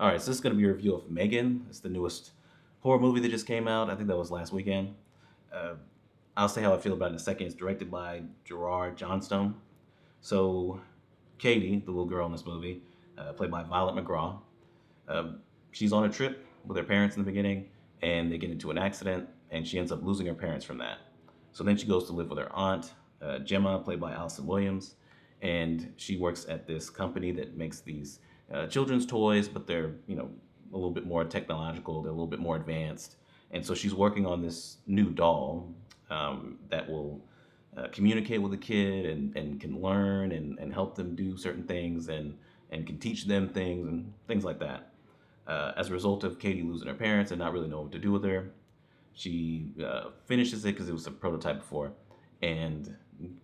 All right, so this is going to be a review of M3GAN. It's the newest horror movie that just came out. I think that was last weekend. Uh, I'll say how I feel about it in a second. It's directed by Gerard Johnstone. So, Katie, the little girl in this movie, played by Violet McGraw, she's on a trip with her parents in the beginning, and they get into an accident, and she ends up losing her parents from that. So then she goes to live with her aunt, Gemma, played by Allison Williams, and she works at this company that makes these children's toys, but they're a little bit more technological, they're a little bit more advanced, and so she's working on this new doll that will communicate with the kid and can learn and help them do certain things and can teach them things and things like that. As a result of Katie losing her parents and not really knowing what to do with her, she finishes it because it was a prototype before, and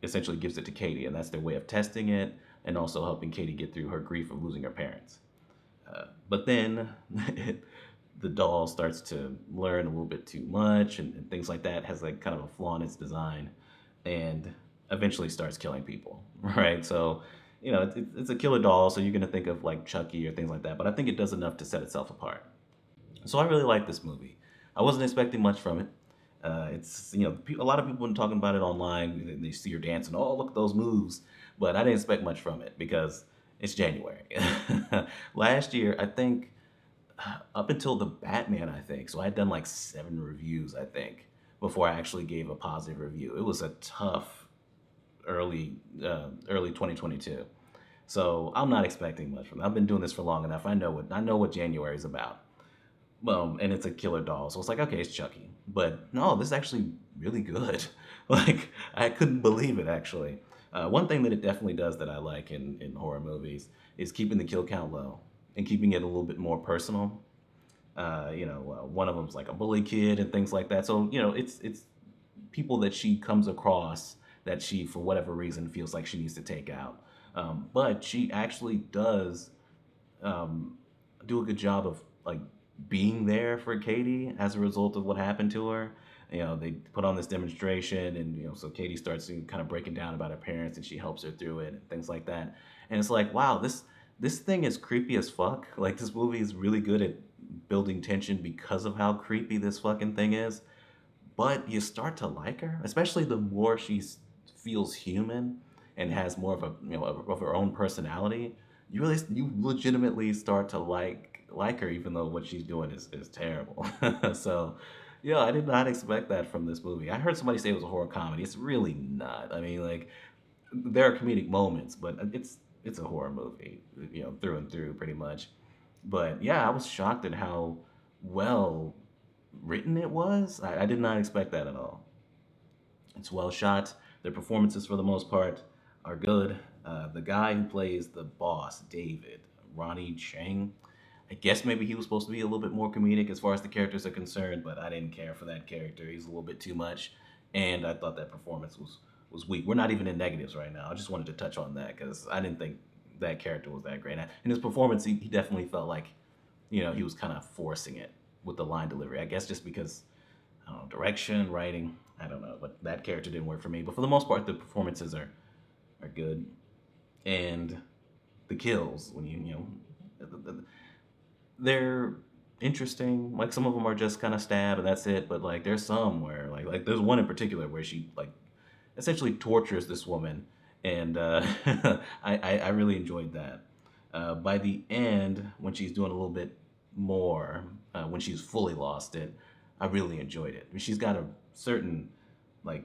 essentially gives it to Katie, and that's their way of testing it and also helping Katie get through her grief of losing her parents. But then the doll starts to learn a little bit too much and things like that, has like kind of a flaw in its design, and eventually starts killing people, right? So, it's a killer doll, so you're going to think of like Chucky or things like that, but I think it does enough to set itself apart. So I really like this movie. I wasn't expecting much from it. It's a lot of people have been talking about it online. They see her dancing. Oh, look at those moves! But I didn't expect much from it because it's January. Last year, I think up until the Batman, I think so. I had done like 7 reviews, I think, before I actually gave a positive review. It was a tough early 2022. So I'm not expecting much from it. I've been doing this for long enough. I know what January is about. And it's a killer doll. So it's like, okay, it's Chucky. But no, this is actually really good. Like, I couldn't believe it, actually. One thing that it definitely does that I like in horror movies is keeping the kill count low and keeping it a little bit more personal. One of them's like a bully kid and things like that. So, it's people that she comes across that she, for whatever reason, feels like she needs to take out. But she actually does do a good job of like being there for Katie as a result of what happened to her. They put on this demonstration, and so Katie starts kind of breaking down about her parents, and she helps her through it and things like that. And it's like, wow, this thing is creepy as fuck. Like, this movie is really good at building tension because of how creepy this fucking thing is. But you start to like her, especially the more she feels human and has more of a of her own personality. You legitimately start to like her, even though what she's doing is terrible. So, yeah, I did not expect that from this movie. I heard somebody say it was a horror comedy. It's really not. I mean, like, there are comedic moments, but it's a horror movie, through and through, pretty much. But yeah, I was shocked at how well written it was. I did not expect that at all. It's well shot. Their performances, for the most part, are good. The guy who plays the boss, David, Ronnie Chang, I guess maybe he was supposed to be a little bit more comedic as far as the characters are concerned, but I didn't care for that character. He's a little bit too much, and I thought that performance was weak. We're not even in negatives right now. I just wanted to touch on that because I didn't think that character was that great. In his performance, he definitely felt like, he was kind of forcing it with the line delivery. I guess just because, I don't know, direction, writing, I don't know, but that character didn't work for me. But for the most part, the performances are good, and the kills when they're interesting. Like, some of them are just kind of stab and that's it. But like, there's some where like there's one in particular where she like essentially tortures this woman, and I really enjoyed that. By the end, when she's doing a little bit more, when she's fully lost it, I really enjoyed it. I mean, certain like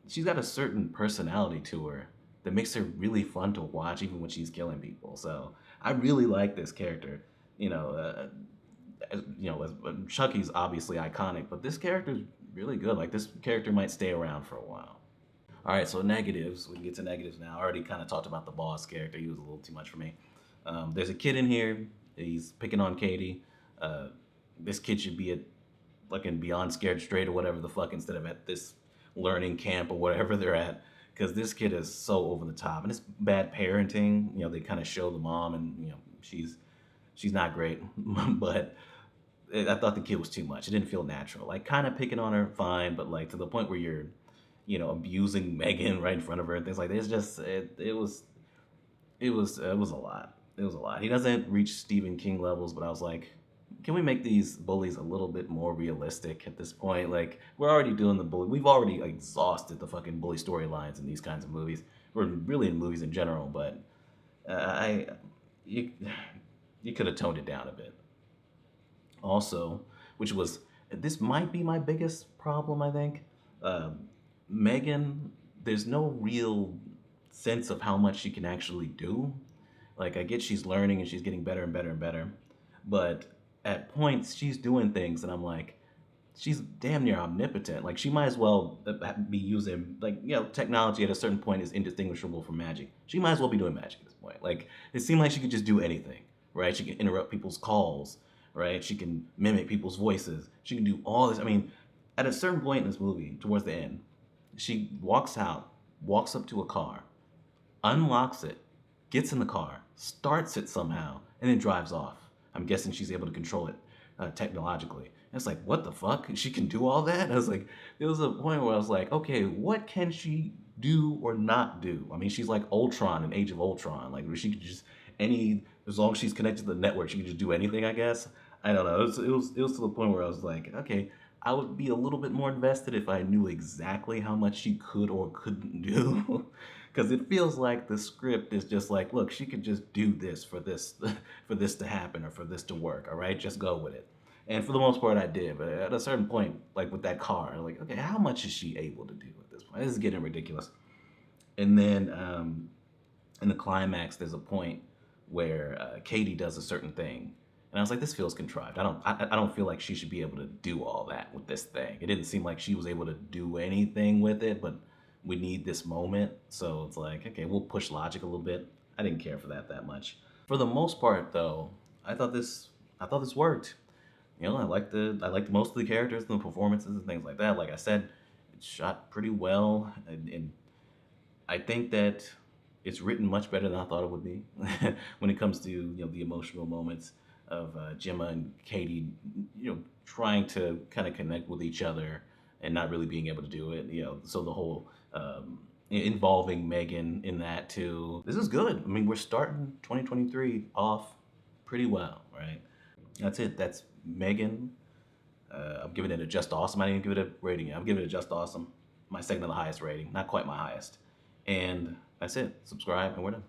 she's got a certain personality to her that makes her really fun to watch, even when she's killing people. So I really like this character. You know, Chucky's obviously iconic, but this character's really good. Like, this character might stay around for a while. All right, so negatives. We can get to negatives now. I already kind of talked about the boss character. He was a little too much for me. There's a kid in here. He's picking on Katie. Uh, this kid should be at fucking Beyond Scared Straight or whatever the fuck, instead of at this learning camp or whatever they're at. Because this kid is so over the top, and it's bad parenting. They kind of show the mom, and she's not great, but I thought the kid was too much. It didn't feel natural. Like, kind of picking on her, fine, but like to the point where you're, abusing M3GAN right in front of her and things like that. It's just it was a lot. It was a lot. He doesn't reach Stephen King levels, but I was like, can we make these bullies a little bit more realistic at this point? Like, we're already doing the bully. We've already exhausted the fucking bully storylines in these kinds of movies, or really in movies in general. But I, you, you could have toned it down a bit. Also, which was this might be my biggest problem. I think Megan. There's no real sense of how much she can actually do. Like, I get she's learning and she's getting better and better and better, but at points she's doing things and I'm like, she's damn near omnipotent. Like, she might as well be using, like, technology at a certain point is indistinguishable from magic. She might as well be doing magic at this point. Like, it seemed like she could just do anything, right? She can interrupt people's calls, right? She can mimic people's voices. She can do all this. I mean, at a certain point in this movie, towards the end, she walks out, walks up to a car, unlocks it, gets in the car, starts it somehow, and then drives off. I'm guessing she's able to control it technologically. And it's like, what the fuck? She can do all that? I was like, there was a point where I was like, okay, what can she do or not do? I mean, she's like Ultron in Age of Ultron. Like, where she could just, as long as she's connected to the network, she can just do anything, I guess. I don't know. It was to the point where I was like, okay, I would be a little bit more invested if I knew exactly how much she could or couldn't do. Because it feels like the script is just like, look, she could just do this for this for this to happen or for this to work. All right, just go with it. And for the most part, I did. But at a certain point, like with that car, like, okay, how much is she able to do at this point? This is getting ridiculous. And then in the climax, there's a point where Katie does a certain thing, and I was like, this feels contrived. I don't feel like she should be able to do all that with this thing. It didn't seem like she was able to do anything with it, but we need this moment, so it's like, okay, we'll push logic a little bit. I didn't care for that much. For the most part, though, I thought this worked. I liked most of the characters and the performances and things like that. Like I said, it's shot pretty well, and I think that it's written much better than I thought it would be when it comes to the emotional moments of Gemma and Katie, trying to kind of connect with each other and not really being able to do it. So the whole involving Megan in that too. This is good. I mean, we're starting 2023 off pretty well, right? That's it. That's Megan. I'm giving it a just awesome. I didn't even give it a rating. I'm giving it a just awesome. My second to the highest rating, not quite my highest. And that's it. Subscribe, and we're done.